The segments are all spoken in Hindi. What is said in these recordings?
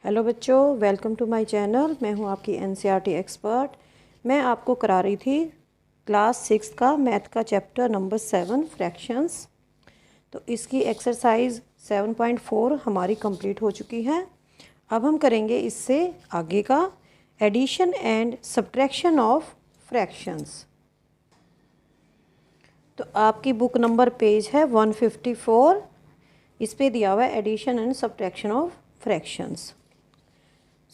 हेलो बच्चों, वेलकम टू माय चैनल। मैं हूं आपकी एनसीईआरटी एक्सपर्ट। मैं आपको करा रही थी क्लास 6 का मैथ का चैप्टर नंबर 7 फ्रैक्शंस। तो इसकी एक्सरसाइज 7.4 हमारी कंप्लीट हो चुकी है। अब हम करेंगे इससे आगे का addition and subtraction of fractions. तो आपकी बुक नंबर पेज है 154। इस पे दिया हुआ है addition and subtraction of fractions.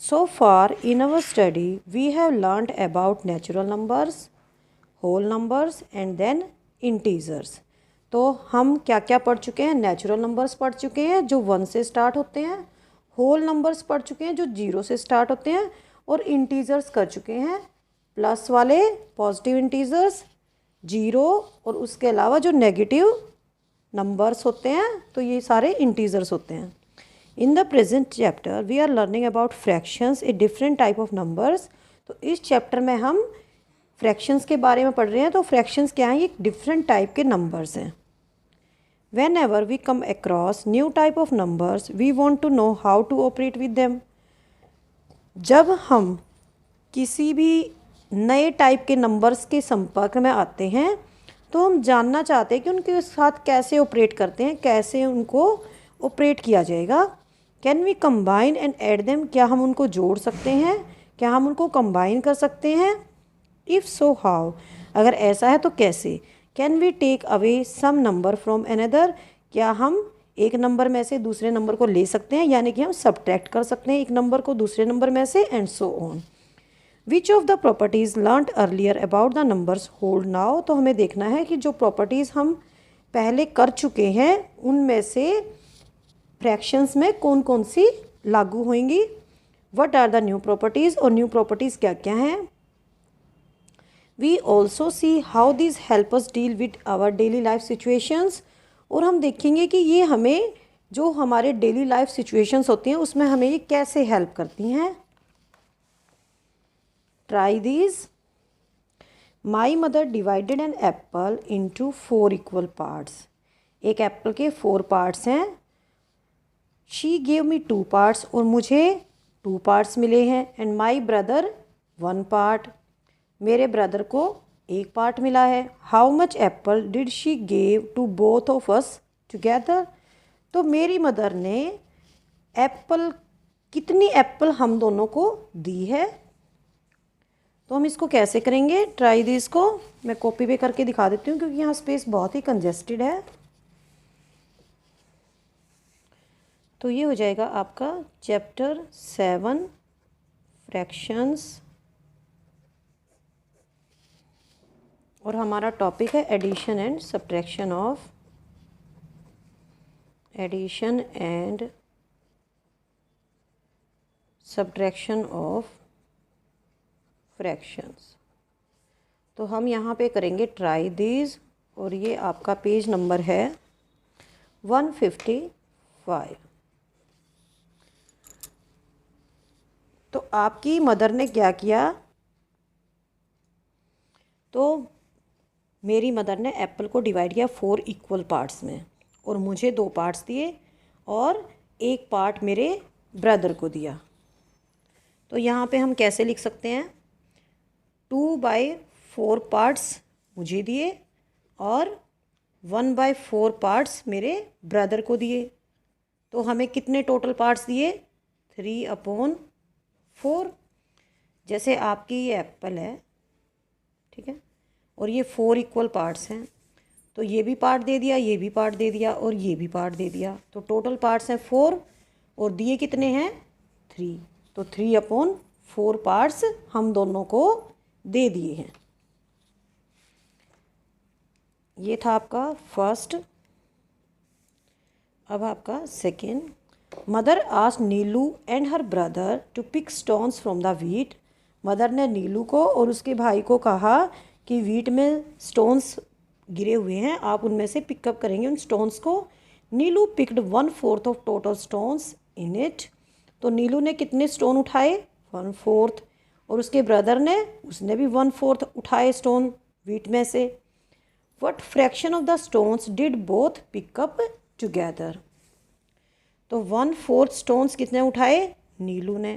So far in our study, we have learnt about natural numbers, whole numbers and then integers. तो हम क्या क्या पढ़ चुके हैं? नेचुरल नंबर्स पढ़ चुके हैं जो 1 से स्टार्ट होते हैं, होल नंबर्स पढ़ चुके हैं जो 0 से स्टार्ट होते हैं, और इंटीजर्स कर चुके हैं प्लस वाले पॉजिटिव इंटीजर्स, 0 और उसके अलावा जो नेगेटिव नंबर्स होते हैं, तो ये सारे इंटीजर्स होते हैं। In the present chapter, we are learning about fractions, a different type of numbers. तो इस चैप्टर में हम फ्रैक्शंस के बारे में पढ़ रहे हैं। तो फ्रैक्शंस क्या हैं? ये डिफरेंट टाइप के नंबर्स हैं। Whenever we come across new type of numbers, we want to know how to operate with them. जब हम किसी भी नए टाइप के नंबर्स के संपर्क में आते हैं तो हम जानना चाहते हैं कि उनके साथ कैसे ऑपरेट करते हैं, कैसे उनको ऑपरेट किया जाएगा। Can we combine and add them? क्या हम उनको जोड़ सकते हैं? क्या हम उनको कंबाइन कर सकते हैं? If so how? अगर ऐसा है तो कैसे? Can we take away some number from another? क्या हम एक नंबर में से दूसरे नंबर को ले सकते हैं, यानी कि हम सब्ट्रैक्ट कर सकते हैं एक नंबर को दूसरे नंबर में से, and so on. Which of the properties learned earlier about the numbers hold now? तो हमें देखना है कि जो प्रॉपर्टीज़ हम पहले कर चुके हैं उनमें से फ्रैक्शंस में कौन कौन सी लागू होंगी। What are the new properties? और न्यू प्रॉपर्टीज़ क्या क्या हैं। We also see how this help us deal with our daily life situations. और हम देखेंगे कि ये हमें जो हमारे डेली लाइफ सिचुएशंस होती हैं उसमें हमें ये कैसे हेल्प करती हैं। Try these. My mother divided an apple into 4 equal parts. एक एप्पल के 4 पार्ट्स हैं। शी गेव मी 2 पार्ट्स, और मुझे 2 पार्ट्स मिले हैं। एंड माई ब्रदर 1 पार्ट, मेरे ब्रदर को 1 पार्ट मिला है। How much apple did she gave to both of us together? तो मेरी मदर ने कितनी एप्पल हम दोनों को दी है। तो हम इसको कैसे करेंगे ट्राई दिस को? मैं कॉपी पे करके दिखा देती हूँ क्योंकि यहाँ स्पेस बहुत ही कंजेस्टेड है। तो ये हो जाएगा आपका चैप्टर 7 फ्रैक्शंस, और हमारा टॉपिक है addition and subtraction of fractions. तो हम यहाँ पे करेंगे ट्राई दीज, और ये आपका पेज नंबर है 155। तो आपकी मदर ने क्या किया? तो मेरी मदर ने एप्पल को डिवाइड किया 4 इक्वल पार्ट्स में, और मुझे 2 पार्ट्स दिए और 1 पार्ट मेरे ब्रदर को दिया। तो यहाँ पे हम कैसे लिख सकते हैं? 2/4 पार्ट्स मुझे दिए और 1/4 पार्ट्स मेरे ब्रदर को दिए। तो हमें कितने टोटल पार्ट्स दिए? 3/4। जैसे आपकी ये एप्पल है, ठीक है, और ये 4 इक्वल पार्ट्स हैं, तो ये भी पार्ट दे दिया, ये भी पार्ट दे दिया और ये भी पार्ट दे दिया। तो टोटल पार्ट्स हैं 4 और दिए कितने हैं? 3। तो 3/4 पार्ट्स हम दोनों को दे दिए हैं। ये था आपका फर्स्ट। अब आपका second. Mother asked Neelu and her brother to pick stones from the wheat. Mother ने नीलू को और उसके भाई को कहा कि व्हीट में स्टोन्स गिरे हुए हैं, आप उनमें से पिकअप करेंगे उन स्टोन्स को। Neelu picked 1/4 of total stones in it. तो नीलू ने कितने स्टोन उठाए? 1/4। और उसके ब्रदर ने, उसने भी 1/4 उठाए स्टोन व्हीट में से। What fraction of the stones did both pickup together? तो 1/4 स्टोन्स कितने उठाए? नीलू ने,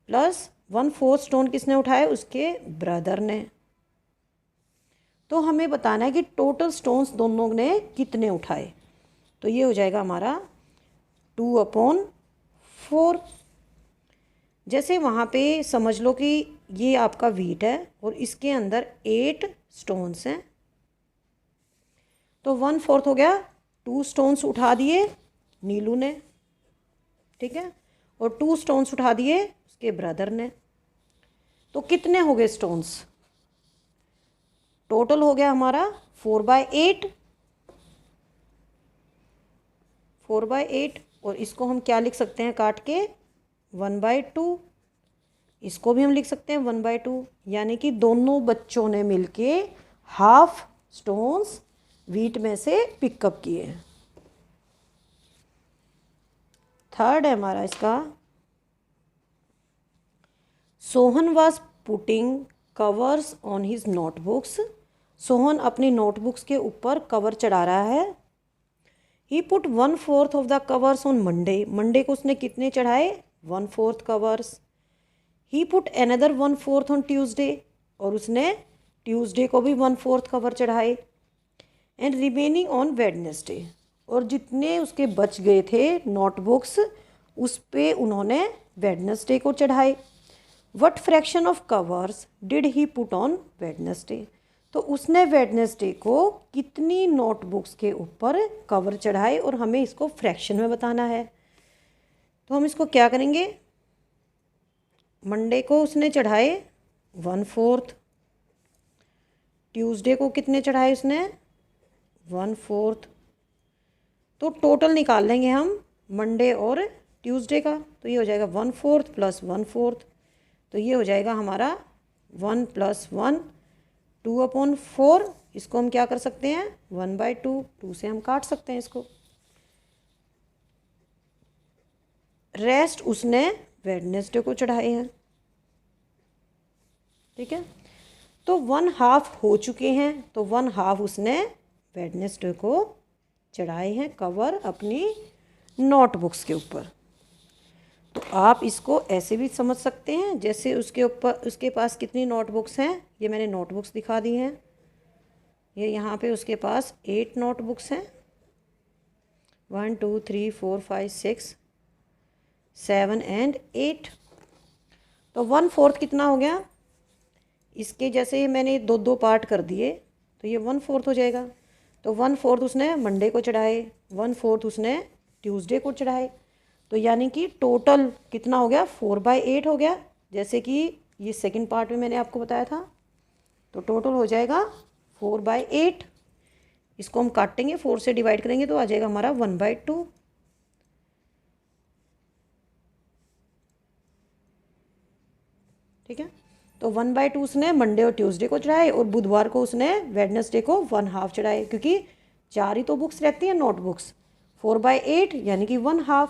प्लस 1/4 स्टोन किसने उठाए, उसके ब्रदर ने। तो हमें बताना है कि टोटल स्टोन्स दोनों ने कितने उठाए। तो ये हो जाएगा हमारा 2/4। जैसे वहाँ पे समझ लो कि ये आपका व्हीट है और इसके अंदर 8 स्टोन्स हैं, तो 1/4 हो गया। 2 स्टोन्स उठा दिए नीलू ने, ठीक है, और 2 स्टोन्स उठा दिए उसके ब्रदर ने। तो कितने हो गए स्टोन्स, टोटल हो गया हमारा 4/8। 4/8, और इसको हम क्या लिख सकते हैं काट के, 1/2। इसको भी हम लिख सकते हैं 1/2, यानी कि दोनों बच्चों ने मिलके हाफ स्टोन्स व्हीट में से पिकअप किए हैं। थर्ड है हमारा इसका, Sohan was putting covers on his notebooks. Sohan अपनी नोटबुक्स के ऊपर कवर चढ़ा रहा है। He put 1/4 of the covers on Monday. Monday को उसने कितने चढ़ाए, 1/4 covers. He put another 1/4 on Tuesday, और उसने ट्यूसडे को भी 1/4 कवर चढ़ाए। एंड रिमेनिंग ऑन वेडनेसडे, और जितने उसके बच गए थे नोटबुक्स उस पे उन्होंने वेडनेसडे को चढ़ाए। What fraction of covers did he put on Wednesday. तो उसने वेडनेसडे को कितनी नोटबुक्स के ऊपर कवर चढ़ाए, और हमें इसको फ्रैक्शन में बताना है। तो हम इसको क्या करेंगे, मंडे को उसने चढ़ाए 1/4, ट्यूसडे को कितने चढ़ाए उसने, 1/4। तो टोटल निकाल लेंगे हम मंडे और ट्यूसडे का, तो ये हो जाएगा 1/4 + 1/4। तो ये हो जाएगा हमारा 1 + 1, 2/4। इसको हम क्या कर सकते हैं, 1/2, 2 से हम काट सकते हैं इसको। रेस्ट उसने वेडनेसडे को चढ़ाए हैं, ठीक है। तो 1/2 हो चुके हैं, तो 1/2 उसने वेडनेसडे को चढ़ाए हैं कवर अपनी नोटबुक्स के ऊपर। तो आप इसको ऐसे भी समझ सकते हैं, जैसे उसके ऊपर उसके पास कितनी नोटबुक्स हैं, ये मैंने नोटबुक्स दिखा दी हैं। ये यहाँ पे उसके पास 8 नोटबुक्स हैं, 1 2 3 4 5 6 7 एंड 8। तो 1/4 कितना हो गया, इसके जैसे मैंने 2-2 पार्ट कर दिए तो ये 1/4 हो जाएगा। तो 1/4 उसने मंडे को चढ़ाए, 1/4 उसने ट्यूसडे को चढ़ाए। तो यानी कि टोटल कितना हो गया, 4/8 हो गया, जैसे कि ये सेकंड पार्ट में मैंने आपको बताया था। तो टोटल हो जाएगा 4/8। इसको हम काटेंगे, 4 से डिवाइड करेंगे तो आ जाएगा हमारा 1/2। ठीक है, तो 1/2 उसने मंडे और ट्यूसडे को चढ़ाए, और बुधवार को उसने वेडनेसडे को 1/2 चढ़ाए, क्योंकि 4 ही तो बुक्स रहती हैं नोटबुक्स। 4/8 यानी कि 1/2।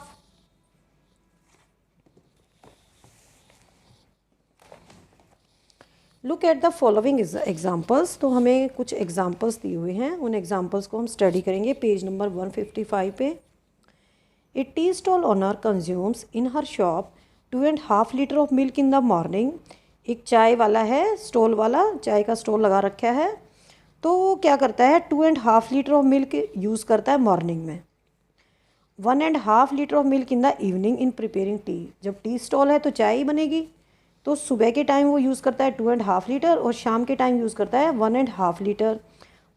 Look at the following examples. तो हमें कुछ एग्जाम्पल्स दिए हुए हैं, उन एग्जाम्पल्स को हम स्टडी करेंगे पेज नंबर 155 पे। A tea stall owner consumes in her shop 2.5 litre of milk in the morning. एक चाय वाला है, स्टॉल वाला चाय का स्टॉल लगा रखा है, तो वो क्या करता है 2.5 लीटर ऑफ मिल्क यूज़ करता है मॉर्निंग में। 1.5 litre of milk in the evening in preparing T. जब टी स्टॉल है तो चाय ही बनेगी, तो सुबह के टाइम वो यूज़ करता है 2.5 लीटर, और शाम के टाइम यूज़ करता है 1.5 litre.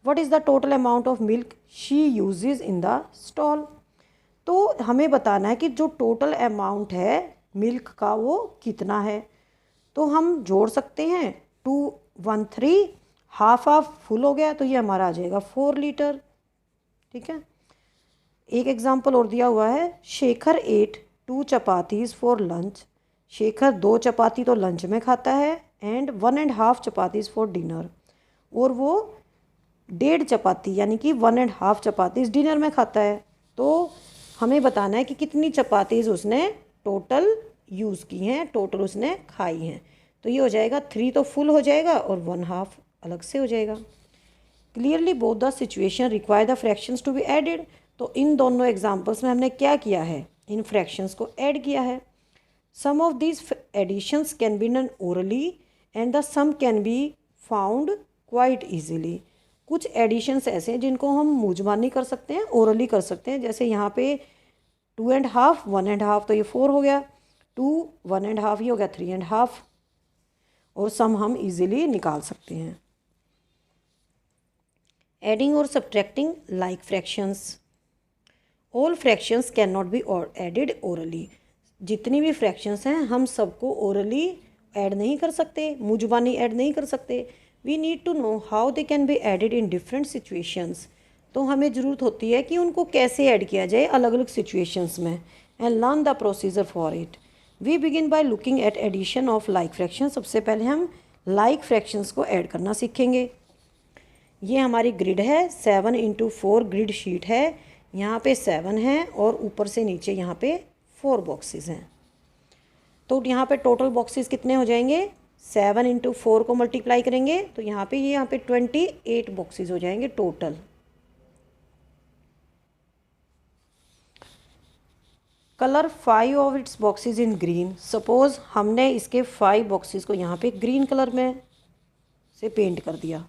What is the total amount of milk she uses in the stall. तो हमें बताना है कि जो टोटल अमाउंट है मिल्क का वो कितना है। तो हम जोड़ सकते हैं 2 1 3, हाफ फुल हो गया, तो ये हमारा आ जाएगा 4 लीटर। ठीक है, एक एग्जाम्पल और दिया हुआ है, Shekhar ate 2 chapatis for lunch. Shekhar 2 chapati तो लंच में खाता है, एंड 1.5 चपातीज फॉर डिनर, और वो 1.5 चपाती यानी कि 1.5 चपातीज डिनर में खाता है। तो हमें बताना है कि कितनी चपातीज उसने टोटल यूज़ की हैं, टोटल उसने खाई हैं। तो ये हो जाएगा 3 तो फुल हो जाएगा और 1/2 अलग से हो जाएगा। Clearly both the situation require the fractions to be added. तो इन दोनों एग्जाम्पल्स में हमने क्या किया है, इन फ्रैक्शंस को ऐड किया है। Some of these additions can be done orally and the sum can be found quite easily. कुछ एडिशंस ऐसे हैं जिनको हम मुँह ज़बानी कर सकते हैं, ओरली कर सकते हैं। जैसे यहाँ पे 2.5 1.5 तो ये 4 हो गया, 2 1.5 ये हो गया 3.5, और सम हम इजीली निकाल सकते हैं। एडिंग और subtracting like fractions. All fractions can not be added orally. जितनी भी फ्रैक्शंस हैं हम सबको ओरली ऐड नहीं कर सकते, मुँह ज़बानी ऐड नहीं कर सकते। We need to know how they can be added in different situations. तो हमें ज़रूरत होती है कि उनको कैसे ऐड किया जाए अलग अलग सिचुएशंस में, and learn the procedure for it. We begin by looking at addition of like fraction. सबसे पहले हम लाइक फ्रैक्शंस को ऐड करना सीखेंगे। ये हमारी ग्रिड है, 7x4 ग्रिड शीट है। यहाँ पे 7 है और ऊपर से नीचे यहाँ पे 4 बॉक्सेस हैं। तो यहाँ पे टोटल बॉक्सेस कितने हो जाएंगे, 7x4 को मल्टीप्लाई करेंगे तो यहाँ पे 28 बॉक्सेस हो जाएंगे total. Colour 5 of its boxes in green. Suppose हमने इसके 5 बॉक्सेस को यहाँ पे ग्रीन कलर में से पेंट कर दिया।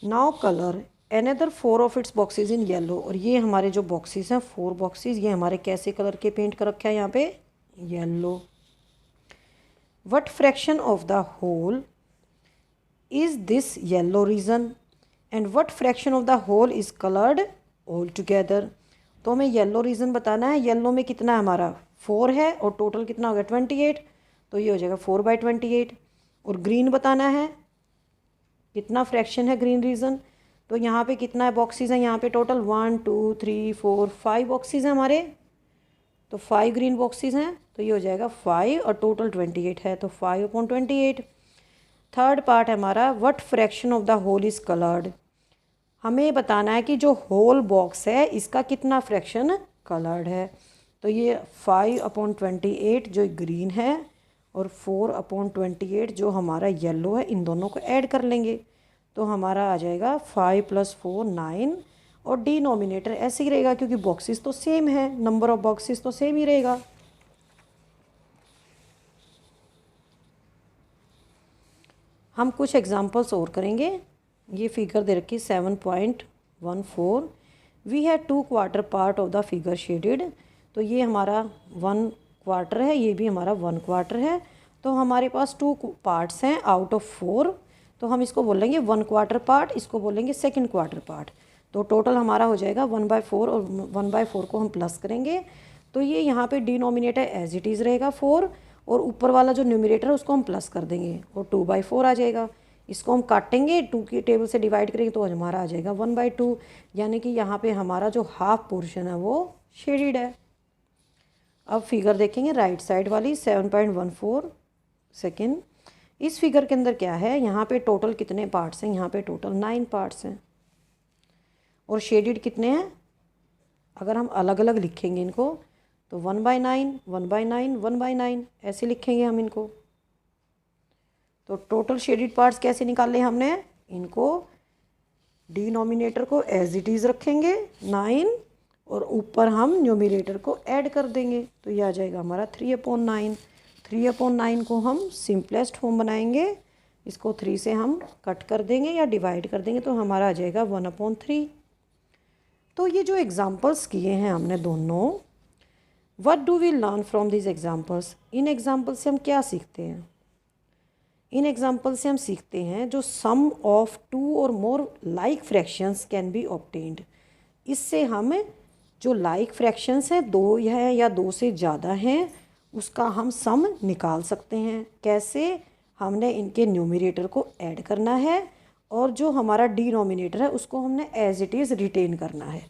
Now colour another 4 of its boxes in yellow. और ये हमारे जो बॉक्सेस हैं 4 बॉक्सेस, ये हमारे कैसे कलर के पेंट कर रखे हैं यहाँ पे, yellow. What fraction of the whole is this yellow region and what fraction of the whole is coloured all together. तो हमें येलो रीज़न बताना है। येलो में कितना है हमारा 4 है और टोटल कितना हो गया 28, तो ये हो जाएगा 4/28। और ग्रीन बताना है कितना फ्रैक्शन है ग्रीन रीज़न, तो यहाँ पे कितना है बॉक्सेस हैं, यहाँ पे टोटल 1 2 3 4 5 बॉक्सेस हैं हमारे, तो 5 ग्रीन बॉक्सेस हैं, तो ये हो जाएगा 5 और टोटल 28 है, तो 5/28। थर्ड पार्ट है हमारा what fraction of the whole is coloured. हमें बताना है कि जो होल बॉक्स है इसका कितना फ्रैक्शन कलर्ड है। तो ये 5/28 जो ग्रीन है और 4/28 जो हमारा येलो है, इन दोनों को ऐड कर लेंगे तो हमारा आ जाएगा 5 + 4 9, और डिनोमिनेटर ऐसे ही रहेगा क्योंकि बॉक्सेस तो सेम है, नंबर ऑफ बॉक्सेस तो सेम ही रहेगा। हम कुछ एग्जांपल्स और करेंगे। ये फिगर दे रखी 7.14। We have 2 quarter part of the figure shaded. तो ये हमारा 1 क्वार्टर है, ये भी हमारा 1 क्वार्टर है। तो हमारे पास 2 पार्ट्स हैं आउट ऑफ 4, तो हम इसको बोलेंगे 1 क्वार्टर पार्ट, इसको बोलेंगे सेकंड क्वार्टर पार्ट। तो टोटल हमारा हो जाएगा 1/4 और 1/4 को हम प्लस करेंगे तो ये यहाँ पे डिनोमिनेटर एज इट इज़ रहेगा 4, और ऊपर वाला जो न्यूमरेटर है उसको हम प्लस कर देंगे और 2/4 आ जाएगा। इसको हम काटेंगे, 2 की टेबल से डिवाइड करेंगे तो हमारा आ जाएगा 1/2, यानी कि यहाँ पे हमारा जो हाफ पोर्शन है वो शेडेड है। अब फिगर देखेंगे राइट साइड वाली 7.14 सेकेंड। इस फिगर के अंदर क्या है, यहाँ पे टोटल कितने पार्ट्स हैं, यहाँ पे टोटल 9 पार्ट्स हैं और शेडेड कितने हैं, अगर हम अलग अलग लिखेंगे इनको तो 1/9 1/9 1/9 ऐसे लिखेंगे हम इनको। तो टोटल शेडेड पार्ट्स कैसे निकाले हमने, इनको डिनोमिनेटर को एज इट इज़ रखेंगे 9 और ऊपर हम न्यूमरेटर को ऐड कर देंगे तो ये आ जाएगा हमारा 3/9। 3/9 को हम सिंपलेस्ट फॉर्म बनाएंगे, इसको 3 से हम कट कर देंगे या डिवाइड कर देंगे तो हमारा आ जाएगा 1/3। तो ये जो एग्जांपल्स किए हैं हमने दोनों, what do we learn from this examples. इन एग्जांपल से हम क्या सीखते हैं, इन एग्जाम्पल से हम सीखते हैं जो सम ऑफ 2 और more like fractions can be obtained. इससे हम जो लाइक फ्रैक्शंस हैं 2 है या 2 से ज़्यादा हैं उसका हम सम निकाल सकते हैं। कैसे, हमने इनके न्यूमरेटर को ऐड करना है और जो हमारा डिनोमिनेटर है उसको हमने एज इट इज़ रिटेन करना है,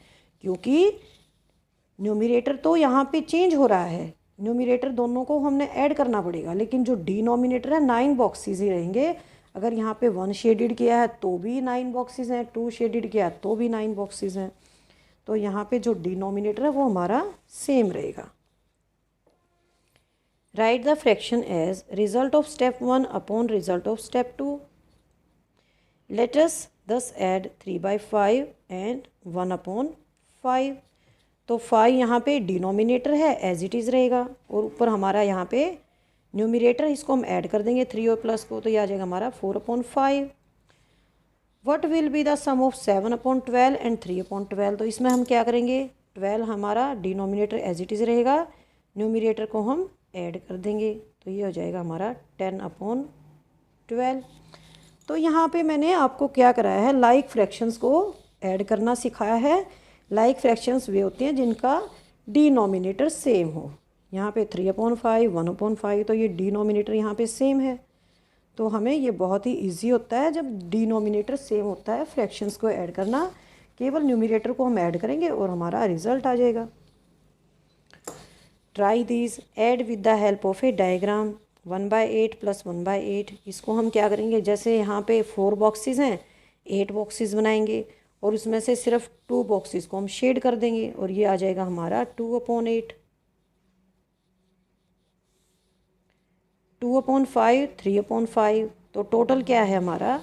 क्योंकि न्यूमरेटर तो यहाँ पे चेंज हो रहा है, न्यूमरेटर दोनों को हमने ऐड करना पड़ेगा, लेकिन जो डिनोमिनेटर है 9 बॉक्सेस ही रहेंगे। अगर यहाँ पे 1 शेडेड किया है तो भी 9 बॉक्सेस हैं, 2 शेडेड किया है तो भी 9 बॉक्सेस हैं, तो यहाँ पे जो डिनोमिनेटर है वो हमारा सेम रहेगा। Write the fraction as result of step 1 upon result of step 2। Let us thus add 3/5 and 1/5। तो 5 यहाँ पे डिनोमिनेटर है, एज इट इज़ रहेगा, और ऊपर हमारा यहाँ पे न्यूमिनेटर, इसको हम ऐड कर देंगे 3 और प्लस को, तो ये आ जाएगा हमारा 4/5। What will be the sum of 7/12 and 3/12। तो इसमें हम क्या करेंगे, 12 हमारा डिनोमिनेटर एज इट इज़ रहेगा, न्यूमिनेटर को हम ऐड कर देंगे, तो ये हो जाएगा हमारा 10/12। तो यहाँ पे मैंने आपको क्या कराया है, लाइक फ्रैक्शंस को ऐड करना सिखाया है। लाइक फ्रैक्शंस वे होते हैं जिनका डिनोमिनेटर सेम हो। यहाँ पे 3/5, 1/5, तो ये डिनोमिनेटर यहाँ पे सेम है, तो हमें ये बहुत ही इजी होता है जब डिनोमिनेटर सेम होता है फ्रैक्शंस को ऐड करना। केवल न्यूमिनेटर को हम ऐड करेंगे और हमारा रिजल्ट आ जाएगा। Try this, add with the help of A diagram. 1/8 + 1/8, इसको हम क्या करेंगे, जैसे यहाँ पे 4 बॉक्सेस हैं, 8 बॉक्सेस बनाएंगे और उसमें से सिर्फ 2 बॉक्सेस को हम शेड कर देंगे, और ये आ जाएगा हमारा 2/8। 2/5, 3/5, तो टोटल क्या है हमारा,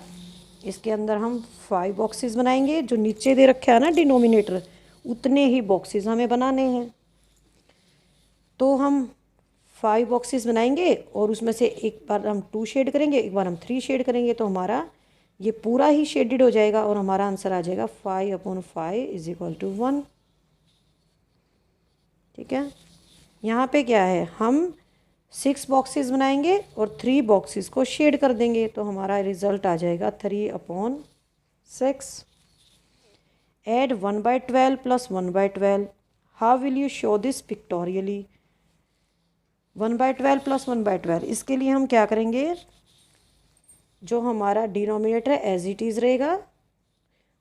इसके अंदर हम 5 बॉक्सेस बनाएंगे, जो नीचे दे रखे है ना डिनोमिनेटर, उतने ही बॉक्सेस हमें बनाने हैं। तो हम 5 बॉक्सेस बनाएंगे और उसमें से एक बार हम 2 शेड करेंगे, एक बार हम 3 शेड करेंगे, तो हमारा ये पूरा ही शेडेड हो जाएगा और हमारा आंसर आ जाएगा 5/5 = 1। ठीक है, यहाँ पे क्या है, हम 6 बॉक्सेस बनाएंगे और 3 बॉक्सेस को शेड कर देंगे, तो हमारा रिजल्ट आ जाएगा 3/6। Add 1/12 + 1/12। How will you show this pictorially. 1/12 + 1/12, इसके लिए हम क्या करेंगे, जो हमारा डिनोमिनेटर है एज इट इज़ रहेगा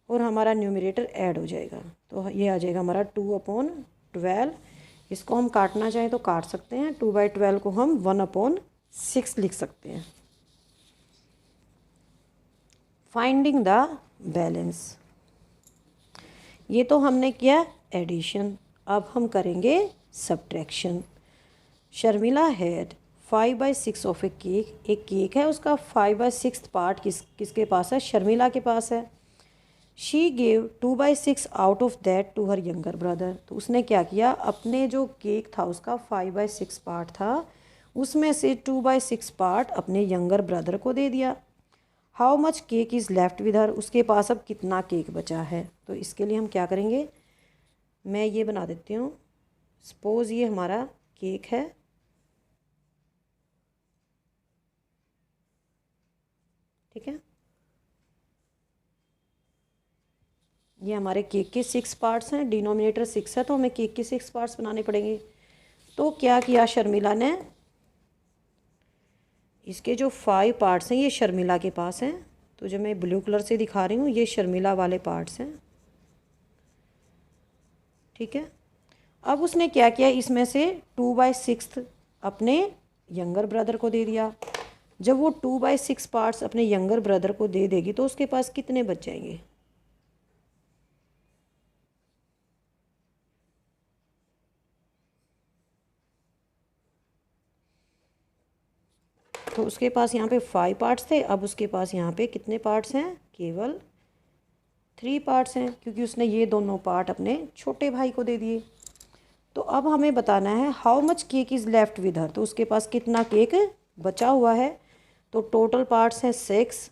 और हमारा न्यूमिनेटर ऐड हो जाएगा, तो ये आ जाएगा हमारा 2/12। इसको हम काटना चाहें तो काट सकते हैं, 2/12 को हम 1/6 लिख सकते हैं। फाइंडिंग द बैलेंस, ये तो हमने किया एडिशन, अब हम करेंगे subtraction. Sharmila had 5/6 of A cake, एक केक है उसका 5/6 पार्ट किसके पास है, शर्मिला के पास है। She gave 2/6 out of that to her younger brother, तो उसने क्या किया, अपने जो केक था उसका 5/6 पार्ट था, उसमें से 2/6 पार्ट अपने यंगर ब्रदर को दे दिया। How much cake is left with her, उसके पास अब कितना केक बचा है। तो इसके लिए हम क्या करेंगे, मैं ये बना देती हूँ, सपोज़ ये हमारा केक है, ठीक है, ये हमारे केक के 6 पार्ट्स हैं, डिनोमिनेटर 6 है, तो हमें केक के 6 पार्ट्स बनाने पड़ेंगे। तो क्या किया शर्मिला ने, इसके जो 5 पार्ट्स हैं ये शर्मिला के पास हैं, तो जो मैं ब्लू कलर से दिखा रही हूँ ये शर्मिला वाले पार्ट्स हैं। ठीक है, अब उसने क्या किया, इसमें से 2/6 अपने यंगर ब्रदर को दे दिया। जब वो 2/6 पार्ट्स अपने यंगर ब्रदर को दे देगी तो उसके पास कितने बच जाएंगे, तो उसके पास यहाँ पे 5 पार्ट्स थे, अब उसके पास यहाँ पे कितने पार्ट्स हैं, केवल 3 पार्ट्स हैं, क्योंकि उसने ये दोनों पार्ट अपने छोटे भाई को दे दिए। तो अब हमें बताना है how much cake is left with her, तो उसके पास कितना केक बचा हुआ है। तो टोटल पार्ट्स हैं 6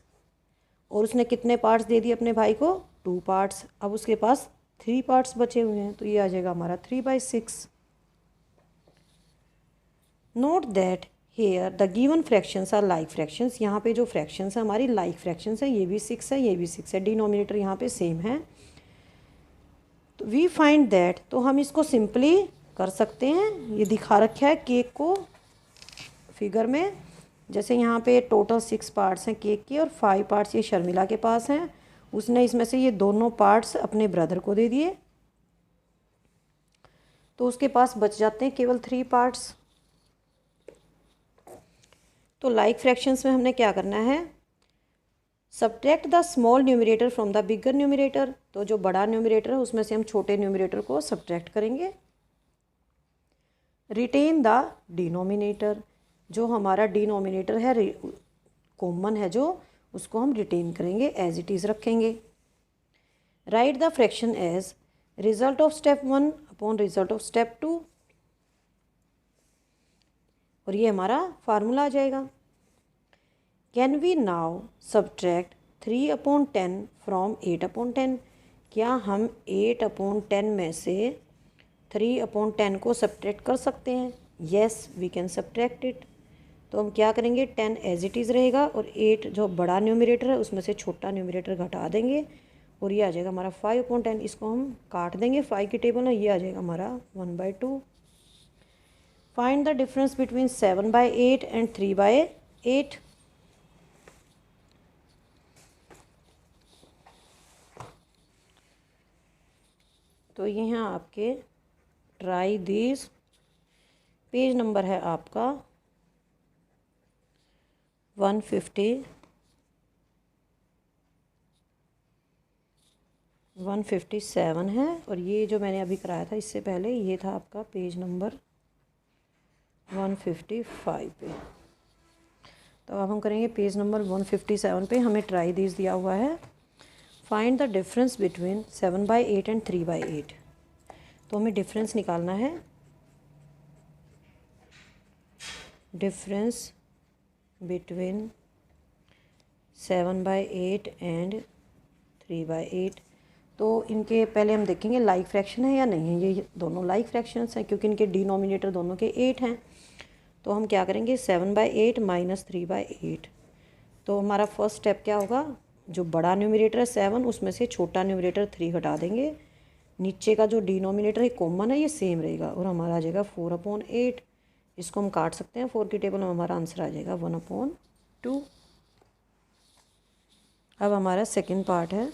और उसने कितने पार्ट्स दे दिए अपने भाई को, 2 पार्ट्स। अब उसके पास 3 पार्ट्स बचे हुए हैं, तो ये आ जाएगा हमारा 3/6। Note that here the given fractions are like fractions, यहाँ पे जो फ्रैक्शंस है हमारी लाइक फ्रैक्शंस है, ये भी 6 है, ये भी 6 है, डिनोमिनेटर यहाँ पे सेम है। तो वी फाइंड दैट, तो हम इसको सिंपली कर सकते हैं, ये दिखा रखा है केक को फिगर में, जैसे यहाँ पे टोटल 6 पार्ट्स हैं केक के और 5 पार्ट्स ये शर्मिला के पास हैं, उसने इसमें से ये दोनों पार्ट्स अपने ब्रदर को दे दिए, तो उसके पास बच जाते हैं केवल 3 पार्ट्स। तो लाइक फ्रैक्शंस में हमने क्या करना है, subtract the small numerator from the bigger numerator, तो जो बड़ा न्यूमरेटर है उसमें से हम छोटे न्यूमरेटर को सब्ट्रैक्ट करेंगे। रिटेन द डिनोमिनेटर, जो हमारा डिनोमिनेटर है कॉमन है जो, उसको हम रिटेन करेंगे, एज इट इज़ रखेंगे। Write the fraction as result of step 1 upon result of step 2, और ये हमारा फार्मूला आ जाएगा। Can we now subtract 3/10 from 8/10? क्या हम 8/10 में से 3/10 को सब्ट्रैक्ट कर सकते हैं? Yes, we can subtract it. तो हम क्या करेंगे, 10 एज इट इज़ रहेगा और 8 जो बड़ा न्यूमरेटर है उसमें से छोटा न्यूमरेटर घटा देंगे और ये आ जाएगा हमारा 5/10। इसको हम काट देंगे 5 की टेबल में, ये आ जाएगा हमारा 1/2। Find the difference between 7/8 and 3/8। तो ये हैं आपके ट्राई दिस, पेज नंबर है आपका 157 है, और ये जो मैंने अभी कराया था इससे पहले ये था आपका पेज नंबर 155 पे। तो अब हम करेंगे पेज नंबर 157 पे। हमें ट्राई दिस दिया हुआ है, find the difference between 7/8 and 3/8। तो हमें डिफरेंस निकालना है, डिफरेंस बिटवीन 7/8 एंड 3/8। तो इनके पहले हम देखेंगे लाइक फ्रैक्शन है या नहीं है। ये दोनों लाइक फ्रैक्शंस हैं क्योंकि इनके डिनोमिनेटर दोनों के 8 हैं। तो हम क्या करेंगे, 7/8 माइनस 3/8। तो हमारा फर्स्ट स्टेप क्या होगा, जो बड़ा न्यूमरेटर है 7 उसमें से छोटा न्यूमरेटर 3 घटा देंगे, नीचे का जो डिनोमिनेटर है कॉमन है ये सेम रहेगा और हमारा आ जाएगा 4/8। इसको हम काट सकते हैं, 4 की टेबल में हमारा आंसर आ जाएगा 1/2। अब हमारा सेकंड पार्ट है,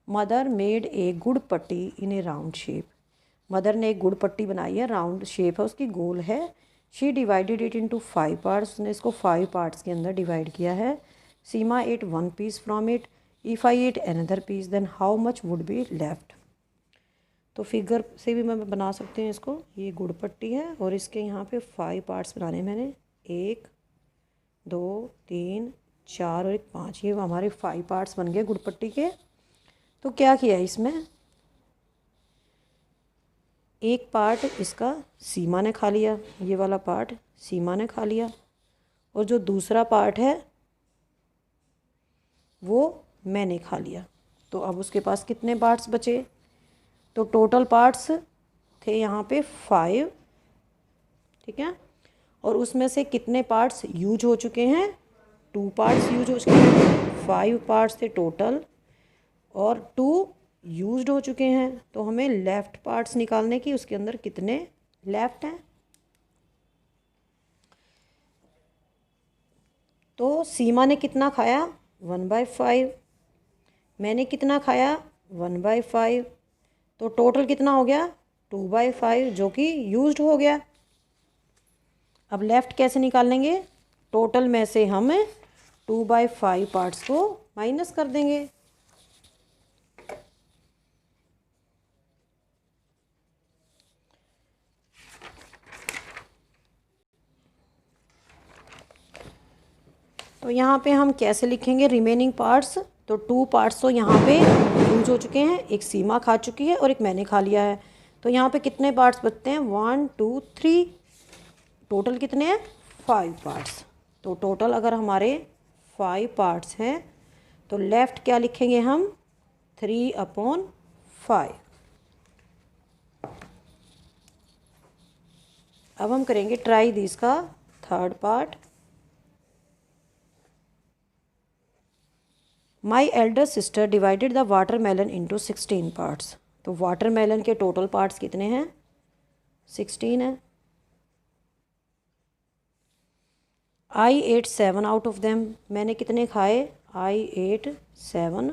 मदर मेड ए गुड़ पट्टी इन ए राउंड शेप। मदर ने एक गुड़ पट्टी बनाई है, राउंड शेप है उसकी, गोल है। She divided it into 5 parts, उसने इसको 5 पार्ट्स के अंदर डिवाइड किया है। Seema ate 1 piece from it, if I ate another piece then how much would be left. तो फिगर से भी मैं बना सकती हूँ इसको। ये गुड़ पट्टी है और इसके यहाँ पे 5 पार्ट्स बनाने मैंने, 1 2 3 4 और एक 5। ये हमारे 5 पार्ट्स बन गए गुड़ पट्टी के। तो क्या किया इसमें, एक पार्ट इसका सीमा ने खा लिया, ये वाला पार्ट सीमा ने खा लिया, और जो दूसरा पार्ट है वो मैंने खा लिया। तो अब उसके पास कितने पार्ट्स बचे, तो टोटल पार्ट्स थे यहाँ पे 5, ठीक है। और उसमें से कितने पार्ट्स यूज हो चुके हैं, 2 पार्ट्स यूज हो चुके हैं। 5 पार्ट्स थे टोटल और 2 यूज्ड हो चुके हैं। तो हमें लेफ्ट पार्ट्स निकालने की, उसके अंदर कितने लेफ्ट हैं। तो सीमा ने कितना खाया, 1/5। मैंने कितना खाया, 1/5। तो टोटल कितना हो गया, 2/5 जो कि यूज्ड हो गया। अब लेफ्ट कैसे निकालेंगे, टोटल में से हम 2/5 पार्ट्स को माइनस कर देंगे। तो यहाँ पे हम कैसे लिखेंगे रिमेनिंग पार्ट्स, तो 2 पार्ट्स तो यहाँ पे यूज हो चुके हैं, एक सीमा खा चुकी है और एक मैंने खा लिया है। तो यहाँ पे कितने पार्ट्स बचते हैं, 1 2 3, टोटल कितने हैं 5 पार्ट्स। तो टोटल अगर हमारे 5 पार्ट्स हैं तो लेफ़्ट क्या लिखेंगे हम, 3/5। अब हम करेंगे ट्राई दिस का third part. My elder sister divided the watermelon into 16 parts. तो वाटरमेलन के टोटल पार्ट्स कितने हैं, 16 है। I ate 7 out of them, मैंने कितने खाए, I ate 7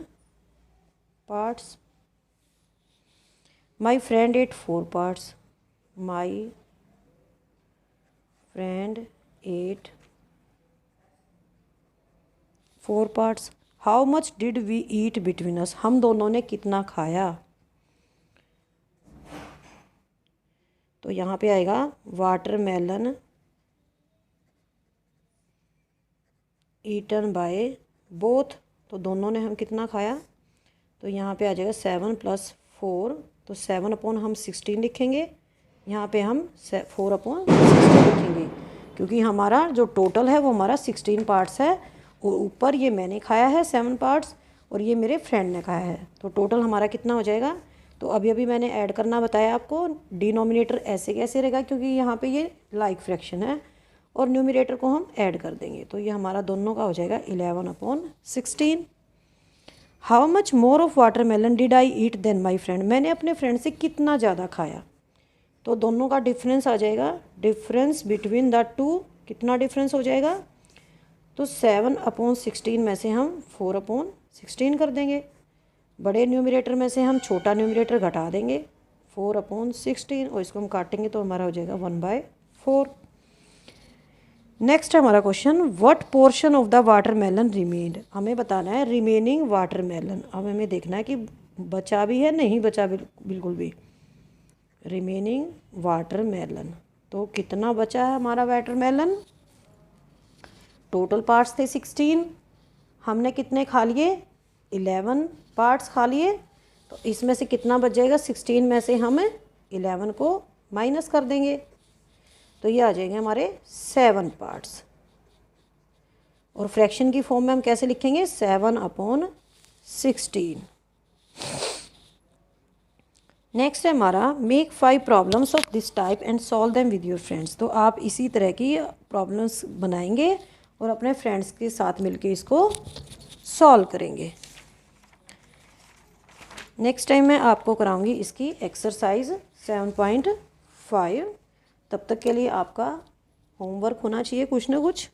parts. My friend ate 4 parts, my friend ate 4 parts. How much did we eat between us, हम दोनों ने कितना खाया। तो यहाँ पे आएगा वाटरमेलन ईटन बाय बोथ, तो दोनों ने हम कितना खाया, तो यहाँ पे आ जाएगा 7 + 4, तो 7/16 लिखेंगे। यहाँ पे हम 4/16 लिखेंगे, क्योंकि हमारा जो टोटल है वो हमारा 16 पार्ट्स है, और ऊपर ये मैंने खाया है 7 पार्ट्स और ये मेरे फ्रेंड ने खाया है, तो टोटल हमारा कितना हो जाएगा। तो अभी मैंने ऐड करना बताया आपको। डिनोमिनेटर ऐसे कैसे रहेगा, क्योंकि यहाँ पे ये लाइक फ्रैक्शन है, और न्यूमिनेटर को हम ऐड कर देंगे, तो ये हमारा दोनों का हो जाएगा 11/16। How much more of watermelon did I eat than my friend, मैंने अपने फ्रेंड से कितना ज़्यादा खाया। तो दोनों का डिफरेंस आ जाएगा, डिफरेंस बिटवीन द टू, कितना डिफरेंस हो जाएगा। तो 7/16 में से हम 4/16 कर देंगे, बड़े न्यूमरेटर में से हम छोटा न्यूमरेटर घटा देंगे 4/16, और इसको हम काटेंगे तो हमारा हो जाएगा 1/4। नेक्स्ट हमारा question, what portion of the watermelon remained, हमें बताना है रिमेनिंग वाटरमेलन। अब हमें देखना है कि बचा भी है नहीं बचा बिल्कुल भी। रिमेनिंग वाटरमेलन, तो कितना बचा है हमारा वाटरमेलन। टोटल पार्ट्स थे 16, हमने कितने खा लिए 11 पार्ट्स खा लिए, तो इसमें से कितना बच जाएगा 16 में से हम 11 को माइनस कर देंगे, तो ये आ जाएंगे हमारे 7 पार्ट्स। और फ्रैक्शन की फॉर्म में हम कैसे लिखेंगे 7/16। नेक्स्ट है हमारा make 5 problems of this type and solve them with your friends. तो आप इसी तरह की प्रॉब्लम्स बनाएंगे और अपने फ्रेंड्स के साथ मिलके इसको सॉल्व करेंगे। नेक्स्ट टाइम मैं आपको कराऊंगी इसकी एक्सरसाइज 7.5। तब तक के लिए आपका होमवर्क होना चाहिए कुछ ना कुछ,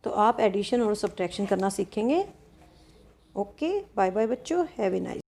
तो आप एडिशन और सब्ट्रैक्शन करना सीखेंगे। ओके, बाय बाय बच्चों, हैव ए नाइस।